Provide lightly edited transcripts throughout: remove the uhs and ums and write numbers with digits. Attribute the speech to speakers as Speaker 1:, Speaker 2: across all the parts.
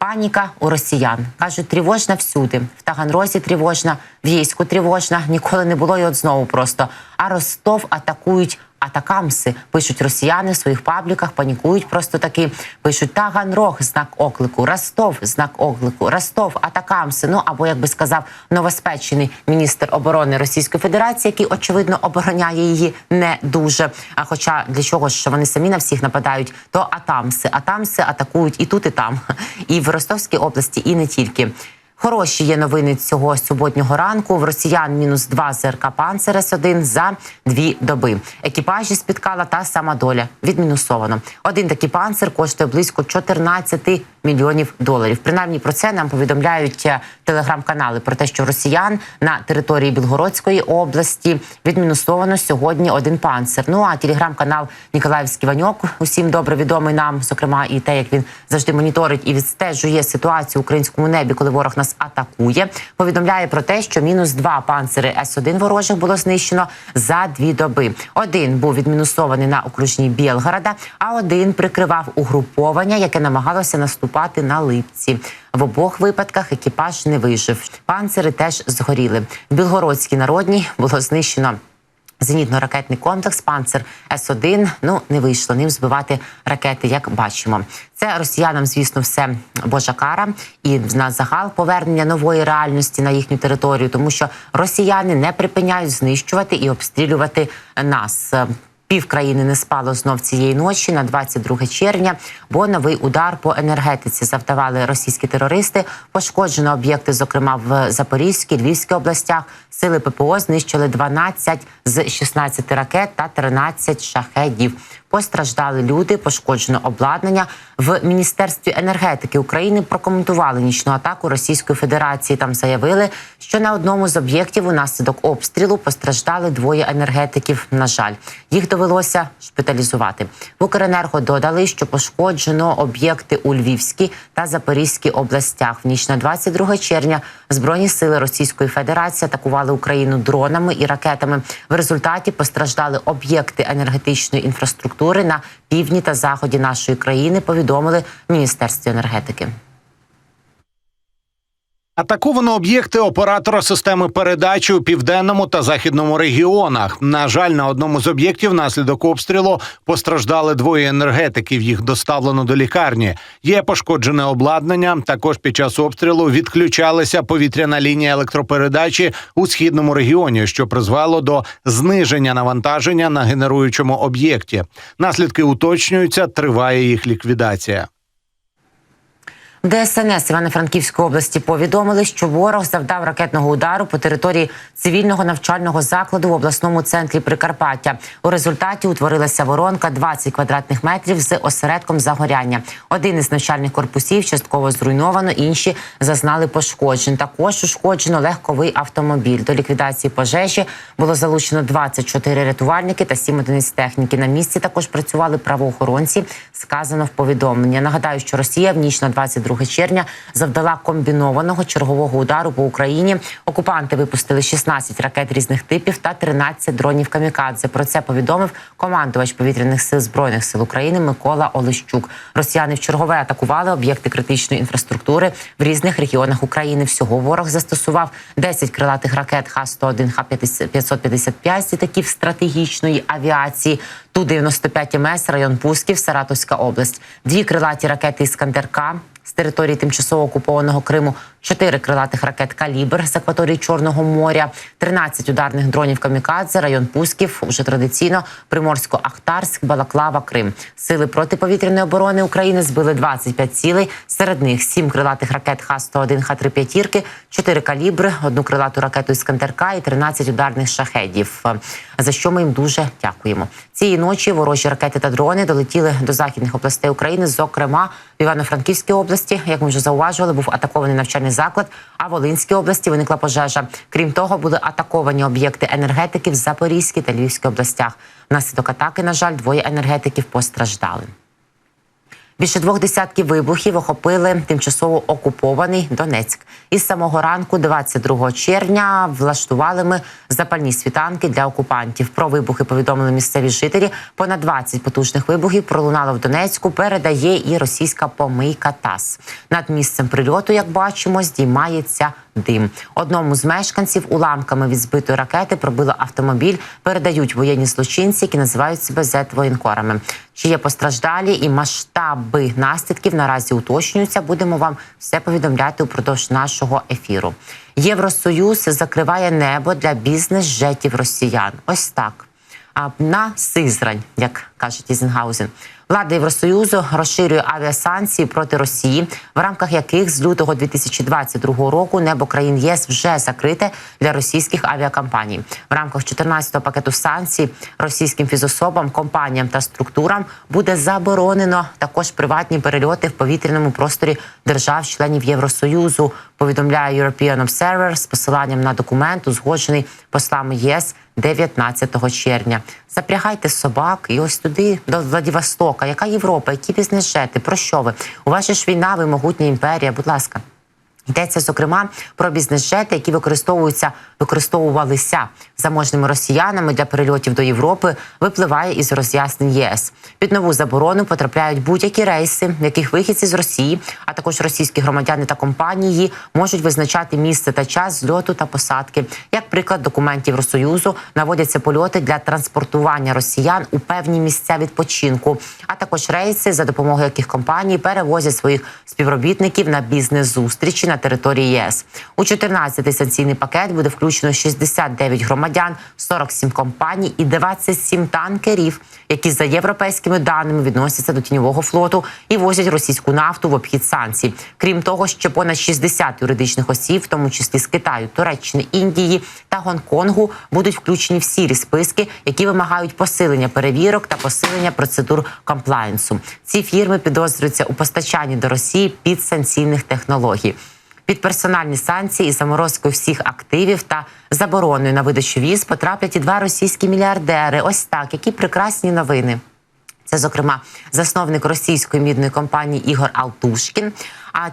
Speaker 1: Паніка у росіян. Кажуть, тривожна всюди. В Таганрозі тривожна, в Єйську тривожна. Ніколи не було і от знову просто. А Ростов атакують атакамси, пишуть росіяни в своїх пабліках, панікують просто таки. Пишуть Таганрог, знак оклику, Ростов, знак оклику, Ростов, атакамси. Ну, або, як би сказав новоспечений міністр оборони Російської Федерації, який, очевидно, обороняє її не дуже. А хоча для чого ж вони самі на всіх нападають, то атамси. Атамси атакують і тут, і там. І в Ростовській області, і не тільки. Хороші є новини цього суботнього ранку. В росіян -2 ЗРК «Панцер С-1» за 2 доби. Екіпажі спіткала та сама доля. Відмінусовано. Один такий «Панцер» коштує близько 14 мільйонів доларів. Принаймні про це нам повідомляють телеграм-канали. Про те, що в росіян на території Білгородської області відмінусовано сьогодні один «Панцер». Ну а телеграм-канал «Ніколаївський Ваньок», усім добре відомий нам, зокрема і те, як він завжди моніторить і відстежує ситуацію в українському небі, коли ворог нас атакує, повідомляє про те, що -2 «Панцери С-1» ворожих було знищено за 2 доби. Один був відмінусований на окружній Білгорода, а один прикривав угруповання, яке намагалося наступати на Липці. В обох випадках екіпаж не вижив. «Панцери» теж згоріли. В Білгородській Народній було знищено зенітно-ракетний комплекс «Панцер С-1». Ну, не вийшло ним збивати ракети, як бачимо. Це росіянам, звісно, все божа кара і на загал повернення нової реальності на їхню територію, тому що росіяни не припиняють знищувати і обстрілювати нас. Півкраїни не спало знов цієї ночі на 22 червня, бо новий удар по енергетиці завдавали російські терористи. Пошкоджено об'єкти, зокрема в Запорізькій, Львівській областях. Сили ППО знищили 12 з 16 ракет та 13 шахедів. Постраждали люди, пошкоджено обладнання. В Міністерстві енергетики України прокоментували нічну атаку Російської Федерації. Там заявили, що на одному з об'єктів унаслідок обстрілу постраждали 2 енергетиків. На жаль, їх довелося шпиталізувати. В Укренерго додали, що пошкоджено об'єкти у Львівській та Запорізькій областях. В ніч на 22 червня Збройні сили Російської Федерації атакували Україну дронами і ракетами. В результаті постраждали об'єкти енергетичної інфраструктури на півдні та заході нашої країни, повідомили в Міністерстві енергетики.
Speaker 2: Атаковано об'єкти оператора системи передачі у південному та західному регіонах. На жаль, на одному з об'єктів внаслідок обстрілу постраждали 2 енергетиків. Їх доставлено до лікарні. Є пошкоджене обладнання. Також під час обстрілу відключалася повітряна лінія електропередачі у східному регіоні, що призвело до зниження навантаження на генеруючому об'єкті. Наслідки уточнюються, триває їх ліквідація.
Speaker 1: В ДСНС Івано-Франківської області повідомили, що ворог завдав ракетного удару по території цивільного навчального закладу в обласному центрі Прикарпаття. У результаті утворилася воронка 20 квадратних метрів з осередком загоряння. Один із навчальних корпусів частково зруйновано, інші зазнали пошкоджень. Також ушкоджено легковий автомобіль. До ліквідації пожежі було залучено 24 рятувальники та 7 одиниць техніки. На місці також працювали правоохоронці, сказано в повідомленні. Нагадаю, що Росія в ніч на 22 червня завдала комбінованого чергового удару по Україні. Окупанти випустили 16 ракет різних типів та 13 дронів камікадзе. Про це повідомив командувач повітряних сил Збройних сил України Микола Олещук. Росіяни вчергове атакували об'єкти критичної інфраструктури в різних регіонах України. Всього ворог застосував 10 крилатих ракет Х-101, Х-555 літаків стратегічної авіації, Ту-95 МС, район Пусків, Саратовська область. 2 крилаті ракети «Іскандер-К» з території тимчасово окупованого Криму, 4 крилатих ракет «Калібр» з акваторії Чорного моря, 13 ударних дронів камікадзе, район Пусків, уже традиційно Приморсько-Ахтарськ, Балаклава, Крим. Сили протиповітряної оборони України збили 25 цілей, серед них 7 крилатих ракет Х-101, Х-3 п'ятірки, 4 «Калібри», 1 крилату ракету «Іскандер-К» і 13 ударних шахедів, за що ми їм дуже дякуємо. Цієї ночі ворожі ракети та дрони долетіли до західних областей України, зокрема в Івано-Франківській області, як ми вже зауважували, був атакований навчальний заклад, а в Волинській області виникла пожежа. Крім того, були атаковані об'єкти енергетики в Запорізькій та Львівській областях. Внаслідок атаки, на жаль, 2 енергетиків постраждали. Більше 2 десятків вибухів охопили тимчасово окупований Донецьк. Із самого ранку, 22 червня, влаштували ми запальні світанки для окупантів. Про вибухи повідомили місцеві жителі. Понад 20 потужних вибухів пролунало в Донецьку, передає і російська помийка ТАСС. Над місцем прильоту, як бачимо, здіймається дим. Одному з мешканців уламками від збитої ракети пробило автомобіль, передають воєнні злочинці, які називають себе зет-воєнкорами. Чи є постраждалі і масштаби наслідків наразі уточнюються. Будемо вам все повідомляти упродовж нашого ефіру. Євросоюз закриває небо для бізнес-джетів росіян. Ось так. А на Сизрань, як каже Тізенгаузен. Влада Євросоюзу розширює авіасанкції проти Росії, в рамках яких з лютого 2022 року небо країн ЄС вже закрите для російських авіакомпаній. В рамках 14-го пакету санкцій російським фізособам, компаніям та структурам буде заборонено також приватні перельоти в повітряному просторі держав-членів Євросоюзу, повідомляє European Observer з посиланням на документ, узгоджений послами ЄС 19 червня. Запрягайте собак і ось туди, до Владивостока. Яка Європа? Які бізнес-джети? Про що ви? У вас ж війна, ви могутня імперія. Будь ласка. Йдеться, зокрема, про бізнес-джети, які використовувалися заможними росіянами для перельотів до Європи, випливає із роз'яснень ЄС. Під нову заборону потрапляють будь-які рейси, в яких вихідці з Росії, а також російські громадяни та компанії можуть визначати місце та час зльоту та посадки. Як приклад документів Євросоюзу наводяться польоти для транспортування росіян у певні місця відпочинку, а також рейси, за допомогою яких компанії перевозять своїх співробітників на бізнес-зустрічі на території ЄС. У 14-й санкційний пакет буде включено 69 громадян, 47 компаній і 27 танкерів, які за європейськими даними відносяться до тіньового флоту і возять російську нафту в обхід санкцій. Крім того, ще понад 60 юридичних осіб, в тому числі з Китаю, Туреччини, Індії та Гонконгу, будуть включені в сірі списки, які вимагають посилення перевірок та посилення процедур комплаєнсу. Ці фірми підозрюються у постачанні до Росії підсанкційних технологій. Під персональні санкції із заморозкою всіх активів та забороною на видачу віз потраплять і 2 російські мільярдери. Ось так, які прекрасні новини. Це, зокрема, засновник російської мідної компанії Ігор Алтушкін,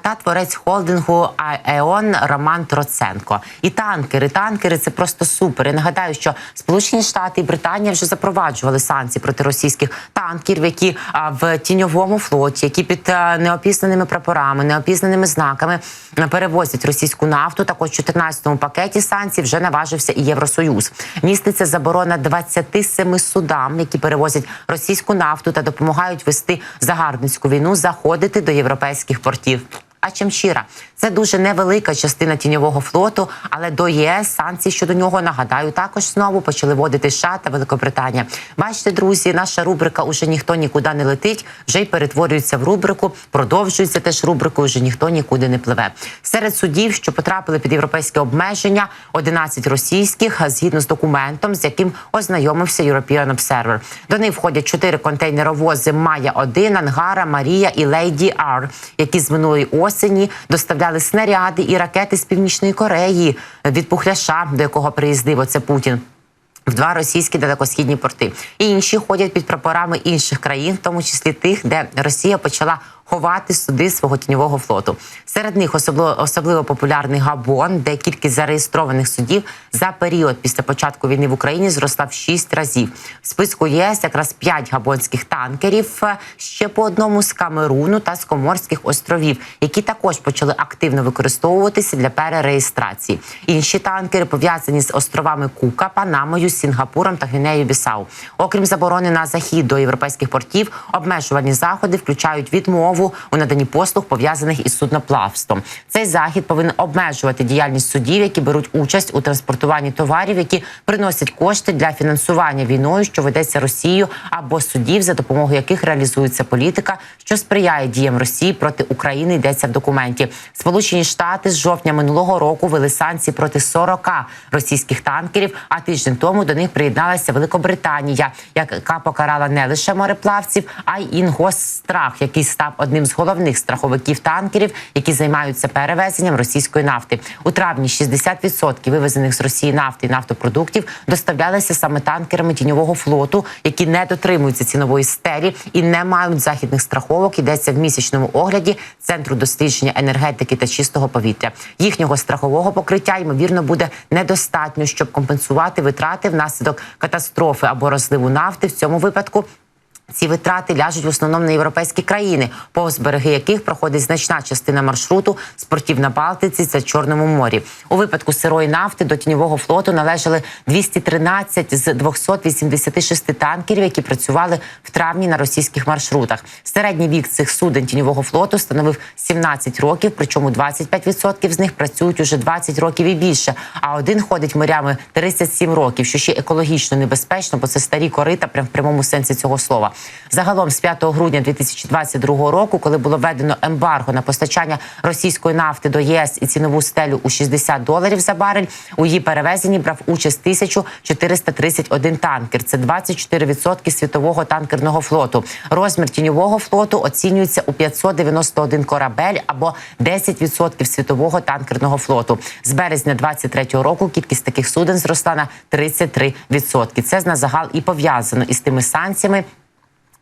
Speaker 1: та творець холдингу АЕОН Роман Троценко. І танкери – це просто супер. Я нагадаю, що Сполучені Штати і Британія вже запроваджували санкції проти російських танкерів, які в тіньовому флоті, які під неопізнаними прапорами, неопізнаними знаками перевозять російську нафту. Також в 14-му пакеті санкцій вже наважився і Євросоюз. Міститься заборона 27 судам, які перевозять російську нафту та допомагають вести загарбницьку війну, заходити до європейських портів. А Чемчіра – це дуже невелика частина тіньового флоту, але до ЄС санкції щодо нього, нагадаю, також знову почали вводити США та Великобританія. Бачите, друзі, наша рубрика «Уже ніхто нікуди не летить» вже й перетворюється в рубрику, продовжується теж рубрикою «Уже ніхто нікуди не пливе». Серед судів, що потрапили під європейське обмеження, 11 російських, згідно з документом, з яким ознайомився European Observer. До них входять 4 контейнеровози «Майя-1», «Ангара», «Марія» і «Лейді Ар», які з минулої осені доставляли снаряди і ракети з Північної Кореї від Пухляша, до якого приїздив оце Путін, в 2 російські далекосхідні порти. І інші ходять під прапорами інших країн, в тому числі тих, де Росія почала ховати суди свого тіньового флоту. Серед них особливо популярний Габон, де кількість зареєстрованих судів за період після початку війни в Україні зросла в 6 разів. В списку ЄС якраз 5 габонських танкерів, ще по одному з Камеруну та з Коморських островів, які також почали активно використовуватися для перереєстрації. Інші танкери пов'язані з островами Кука, Панамою, Сінгапуром та Гвінеєю-Бісау. Окрім заборони на захід до європейських портів, обмежувальні заходи включають відмову у наданні послуг, пов'язаних із судноплавством. Цей захід повинен обмежувати діяльність судів, які беруть участь у транспортуванні товарів, які приносять кошти для фінансування війною, що ведеться Росією, або судів, за допомогою яких реалізується політика, що сприяє діям Росії проти України, йдеться в документі. Сполучені Штати з жовтня минулого року ввели санкції проти 40 російських танкерів, а тиждень тому до них приєдналася Великобританія, яка покарала не лише мореплавців, а й Інгосстрах, який став одним з головних страховиків танкерів, які займаються перевезенням російської нафти. У травні 60% вивезених з Росії нафти і нафтопродуктів доставлялися саме танкерами тіньового флоту, які не дотримуються цінової стелі і не мають західних страховок. Йдеться в місячному огляді Центру дослідження енергетики та чистого повітря. Їхнього страхового покриття, ймовірно, буде недостатньо, щоб компенсувати витрати внаслідок катастрофи або розливу нафти. В цьому випадку ці витрати ляжуть в основному на європейські країни, повз береги яких проходить значна частина маршруту з портів на Балтиці та Чорному морі. У випадку сирої нафти до тіньового флоту належали 213 з 286 танкерів, які працювали в травні на російських маршрутах. Середній вік цих суден тіньового флоту становив 17 років, причому 25% з них працюють уже 20 років і більше, а один ходить морями 37 років, що ще екологічно небезпечно, бо це старі корита прямо в прямому сенсі цього слова. Загалом з 5 грудня 2022 року, коли було введено ембарго на постачання російської нафти до ЄС і цінову стелю у $60 за барель, у її перевезенні брав участь 1431 танкер. Це 24% світового танкерного флоту. Розмір тіньового флоту оцінюється у 591 корабель або 10% світового танкерного флоту. З березня 2023 року кількість таких суден зросла на 33%. Це на загал і пов'язано із тими санкціями,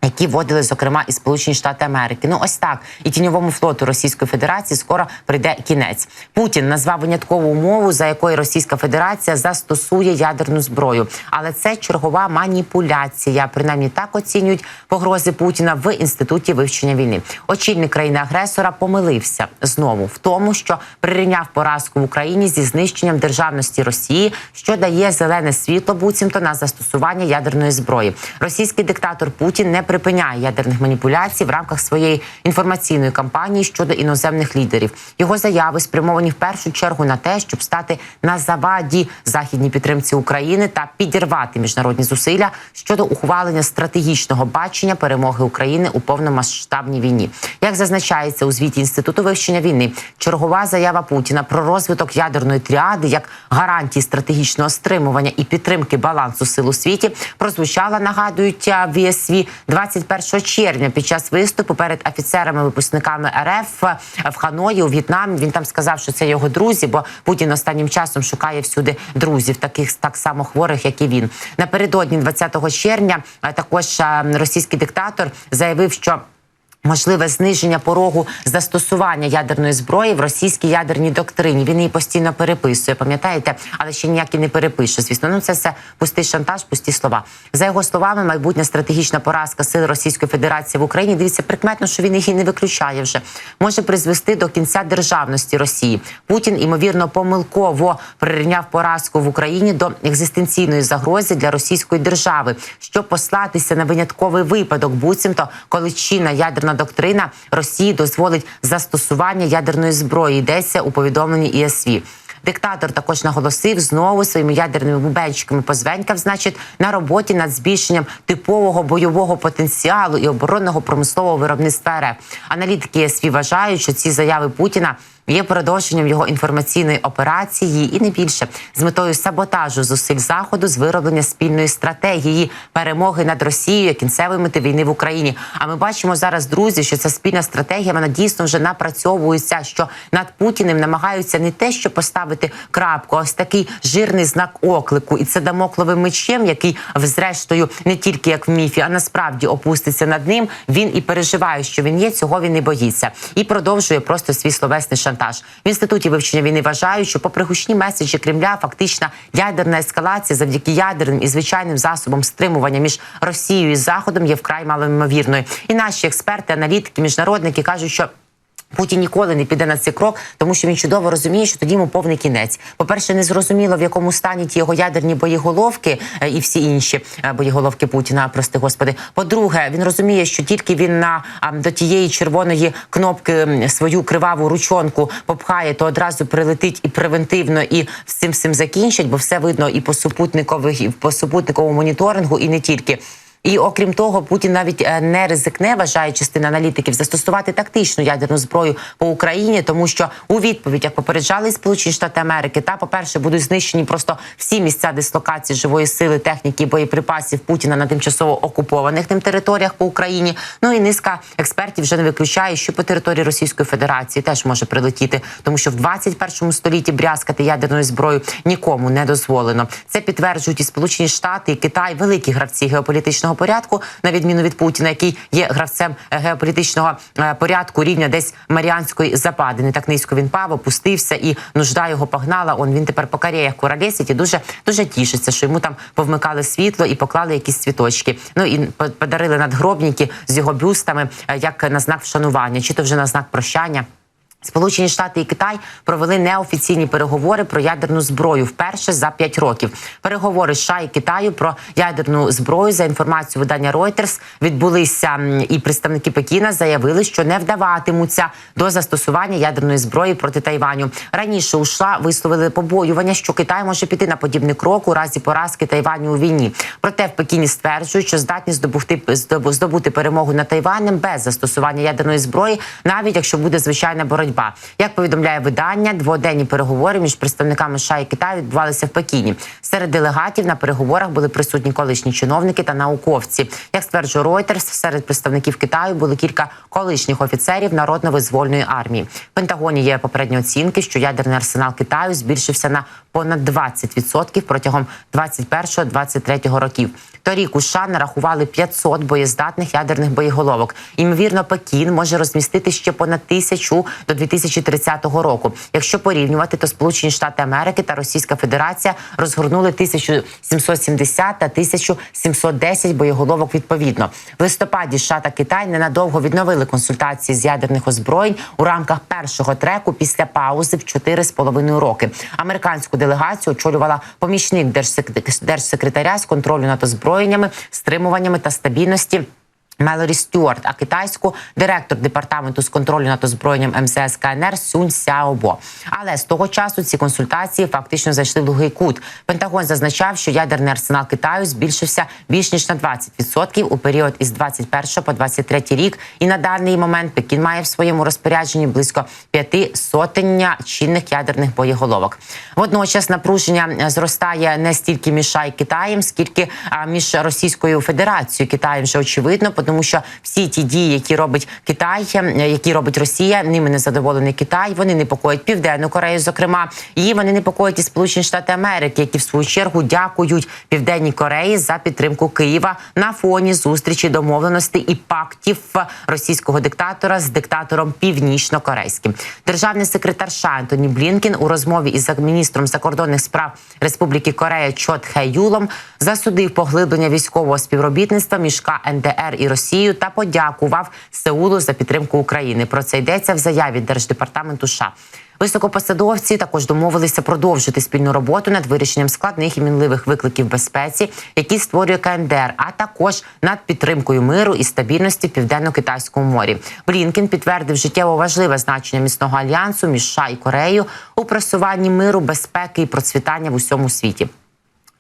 Speaker 1: які вводили, зокрема, і Сполучені Штати Америки. Ну ось так. І тіньовому флоту Російської Федерації скоро прийде кінець. Путін назвав виняткову умову, за якою Російська Федерація застосує ядерну зброю. Але це чергова маніпуляція. Принаймні так оцінюють погрози Путіна в Інституті вивчення війни. Очільник країни-агресора помилився знову в тому, що прирівняв поразку в Україні зі знищенням державності Росії, що дає зелене світло буцімто на застосування ядерної зброї. Російський диктатор Путін не припиняє ядерних маніпуляцій в рамках своєї інформаційної кампанії щодо іноземних лідерів. Його заяви спрямовані в першу чергу на те, щоб стати на заваді західній підтримці України та підірвати міжнародні зусилля щодо ухвалення стратегічного бачення перемоги України у повномасштабній війні. Як зазначається у звіті Інституту вивчення війни, чергова заява Путіна про розвиток ядерної тріади як гарантії стратегічного стримування і підтримки балансу сил у світі прозвучала, нагадують в ЄСВ, 21 червня під час виступу перед офіцерами-випускниками РФ в Ханої у В'єтнамі. Він там сказав, що це його друзі, бо Путін останнім часом шукає всюди друзів, таких так само хворих, як і він. Напередодні 20 червня також російський диктатор заявив, що можливе зниження порогу застосування ядерної зброї в російській ядерній доктрині. Він її постійно переписує, пам'ятаєте? Але ще ніяк і не перепише, звісно. Ну, це все пустий шантаж, пусті слова. За його словами, майбутня стратегічна поразка сил Російської Федерації в Україні, дивіться, прикметно, що він її не виключає вже, може призвести до кінця державності Росії. Путін, ймовірно, помилково прирівняв поразку в Україні до екзистенційної загрози для російської держави, щоб послатися на винятковий випадок, буцімто, коли чинна ядерна доктрина Росії дозволить застосування ядерної зброї, йдеться у повідомленні ІСВ. Диктатор також наголосив знову своїми ядерними бубенчиками позвенькав, значить, на роботі над збільшенням типового бойового потенціалу і оборонного промислового виробництва РФ. Аналітики ЄСВ вважають, що ці заяви Путіна є продовженням його інформаційної операції і не більше, з метою саботажу зусиль Заходу з вироблення спільної стратегії перемоги над Росією, кінцевої мети війни в Україні. А ми бачимо зараз, друзі, що ця спільна стратегія, вона дійсно вже напрацьовується, що над Путіним намагаються не те, що поставити крапку, а ось такий жирний знак оклику. І це дамокловим мечем, який, зрештою, не тільки як в міфі, а насправді опуститься над ним. Він і переживає, що він є, цього він не боїться. І продовжує просто свій словесний шантаж. В Інституті вивчення війни вважають, що попри гучні меседжі Кремля, фактична ядерна ескалація завдяки ядерним і звичайним засобам стримування між Росією і Заходом є вкрай малоймовірною. І наші експерти, аналітики, міжнародники кажуть, що Путін ніколи не піде на цей крок, тому що він чудово розуміє, що тоді йому повний кінець. По-перше, не зрозуміло, в якому стані ті його ядерні боєголовки і всі інші боєголовки Путіна, прости господи. По-друге, він розуміє, що тільки він до тієї червоної кнопки свою криваву ручонку попхає, то одразу прилетить і превентивно, і з цим всім закінчать, бо все видно і по супутниковому моніторингу, і не тільки. І окрім того, Путін навіть не ризикне, вважає частина аналітиків, застосувати тактичну ядерну зброю по Україні, тому що у відповідь, як попереджали Сполучені Штати Америки, по-перше, будуть знищені просто всі місця дислокації живої сили, техніки і боєприпасів Путіна на тимчасово окупованих ним територіях по Україні. Ну і низка експертів вже не виключає, що по території Російської Федерації теж може прилетіти, тому що в 21 столітті брязкати ядерною зброєю нікому не дозволено. Це підтверджують і Сполучені Штати, і Китай, великі гравці геополітичного порядку, на відміну від Путіна, який є гравцем геополітичного порядку рівня десь Маріанської западини. Так низько він пав, опустився, і нужда його погнала. Він тепер по Кореях куролесить і дуже тішиться, що йому там повмикали світло і поклали якісь цвіточки. Ну і подарили надгробники з його бюстами, як на знак вшанування, чи то вже на знак прощання. Сполучені Штати і Китай провели неофіційні переговори про ядерну зброю вперше за 5 років. Переговори США і Китаю про ядерну зброю, за інформацією видання Reuters, відбулися, і представники Пекіна заявили, що не вдаватимуться до застосування ядерної зброї проти Тайваню. Раніше у США висловили побоювання, що Китай може піти на подібний крок у разі поразки Тайваню у війні. Проте в Пекіні стверджують, що здатні здобути перемогу над Тайванем без застосування ядерної зброї, навіть якщо буде звичайна боротьба. Як повідомляє видання, дводенні переговори між представниками США і Китаю відбувалися в Пекіні. Серед делегатів на переговорах були присутні колишні чиновники та науковці. Як стверджує Reuters, серед представників Китаю були кілька колишніх офіцерів Народно-визвольної армії. В Пентагоні є попередні оцінки, що ядерний арсенал Китаю збільшився на понад 20% протягом 21-23 років. Торік у США нарахували 500 боєздатних ядерних боєголовок. Ймовірно, Пекін може розмістити ще понад 1000 до 2030 року. Якщо порівнювати, то Сполучені Штати Америки та Російська Федерація розгорнули 1770 та 1710 боєголовок відповідно. В листопаді США та Китай ненадовго відновили консультації з ядерних озброєнь у рамках першого треку після паузи в 4,5 роки. Американську делегацію очолювала помічник держсекретаря з контролю над озброєннями, стримуваннями та стабільності Мелорі Стюарт, а китайську – директор департаменту з контролю над озброєнням МЗС КНР Сюнь Сяобо. Але з того часу ці консультації фактично зайшли в глухий кут. Пентагон зазначав, що ядерний арсенал Китаю збільшився більш ніж на 20% у період із 21 по 23 рік. І на даний момент Пекін має в своєму розпорядженні близько 500 чинних ядерних боєголовок. Водночас напруження зростає не стільки між США і Китаєм, скільки між Російською Федерацією і Китаєм, вже очевидно, тому що всі ті дії, які робить Китай, які робить Росія, ними не задоволений Китай, вони непокоять Південну Корею, зокрема, і вони непокоять і Сполучені Штати Америки, які в свою чергу дякують Південній Кореї за підтримку Києва на фоні зустрічі домовленостей і пактів російського диктатора з диктатором північно-корейським. Державний секретар США Ентоні Блінкен у розмові із міністром закордонних справ Республіки Корея Чо Тхе Юлом засудив поглиблення військового співробітництва між КНДР і Росією та подякував Сеулу за підтримку України. Про це йдеться в заяві Держдепартаменту США. Високопосадовці також домовилися продовжити спільну роботу над вирішенням складних і мінливих викликів безпеці, які створює КНДР, а також над підтримкою миру і стабільності в Південно-Китайському морі. Блінкен підтвердив життєво важливе значення міцного альянсу між США і Кореєю у просуванні миру, безпеки і процвітання в усьому світі.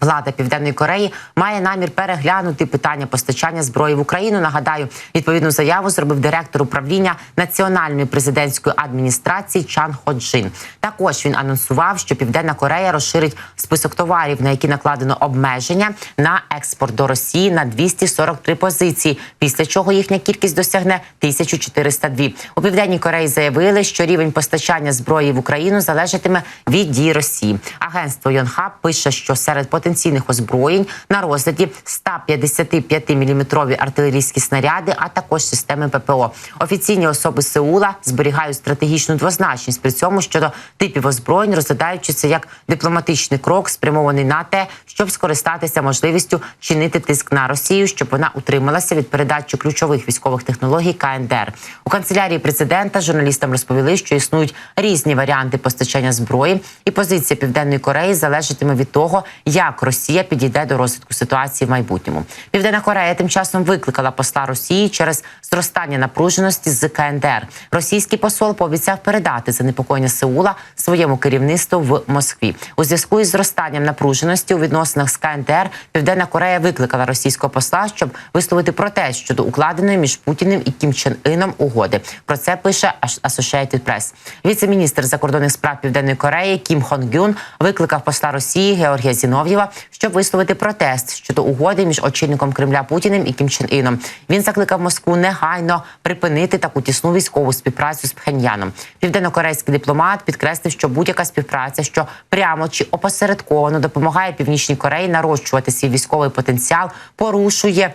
Speaker 1: Влада Південної Кореї має намір переглянути питання постачання зброї в Україну. Нагадаю, відповідну заяву зробив директор управління Національної президентської адміністрації Чан Ходжин. Також він анонсував, що Південна Корея розширить список товарів, на які накладено обмеження на експорт до Росії на 243 позиції, після чого їхня кількість досягне 1402. У Південній Кореї заявили, що рівень постачання зброї в Україну залежатиме від дій Росії. Агентство Йонхап пише, що серед потенційних озброєнь на розгляді 155-мм артилерійські снаряди, а також системи ППО. Офіційні особи Сеула зберігають стратегічну двозначність при цьому щодо типів озброєнь, розглядаючи це як дипломатичний крок, спрямований на те, щоб скористатися можливістю чинити тиск на Росію, щоб вона утрималася від передачі ключових військових технологій КНДР. У канцелярії президента журналістам розповіли, що існують різні варіанти постачання зброї, і позиція Південної Кореї залежатиме від того, як як Росія підійде до розвитку ситуації в майбутньому. Південна Корея тим часом викликала посла Росії через зростання напруженості з КНДР. Російський посол пообіцяв передати занепокоєння Сеула своєму керівництву в Москві. У зв'язку із зростанням напруженості у відносинах з КНДР Південна Корея викликала російського посла, щоб висловити протест щодо укладеної між Путіним і Кім Чен Іном угоди. Про це пише Associated Press. Віце-міністр закордонних справ Південної Кореї Кім Хон Гюн викликав посла Росії Георгія Зінов'єва, щоб висловити протест щодо угоди між очільником Кремля Путіним і Кім Чен Іном. Він закликав Москву негайно припинити таку тісну військову співпрацю з Пхеньяном. Південно-корейський дипломат підкреслив, що будь-яка співпраця, що прямо чи опосередковано допомагає Північній Кореї нарощувати свій військовий потенціал, порушує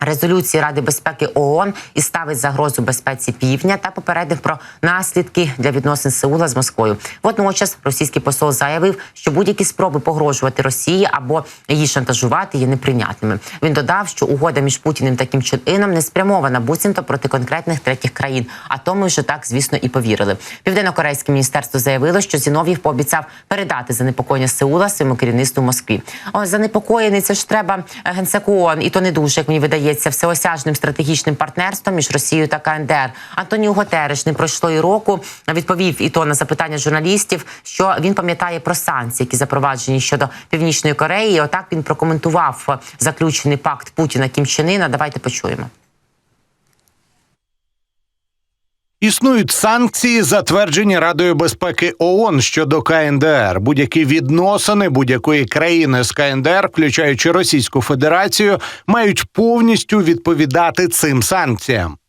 Speaker 1: резолюції Ради безпеки ООН і ставить загрозу безпеці Півдня та попередив про наслідки для відносин Сеула з Москвою. Водночас російський посол заявив, що будь-які спроби погрожувати Росії або її шантажувати є неприйнятними. Він додав, що угода між Путіним та Кім Чен Іном не спрямована буцімто проти конкретних третіх країн, а тому, що так, звісно, і повірили. Південно-корейське міністерство заявило, що Зінов'єв пообіцяв передати занепокоєння Сеула своєму керівництву в Москві. Занепокоєний, це ж треба генсеку ООН, і то не дуже, як мені видається, всеосяжним стратегічним партнерством між Росією та КНДР. Антоніо Гутерреш не пройшло і року, відповів і то на запитання журналістів, що він пам'ятає про санкції, які запроваджені щодо Північної Кореї. І отак він прокоментував заключений пакт Путіна Кім Чен Іна. Давайте почуємо.
Speaker 2: Існують санкції, затверджені Радою безпеки ООН щодо КНДР. Будь-які відносини будь-якої країни з КНДР, включаючи Російську Федерацію, мають повністю відповідати цим санкціям.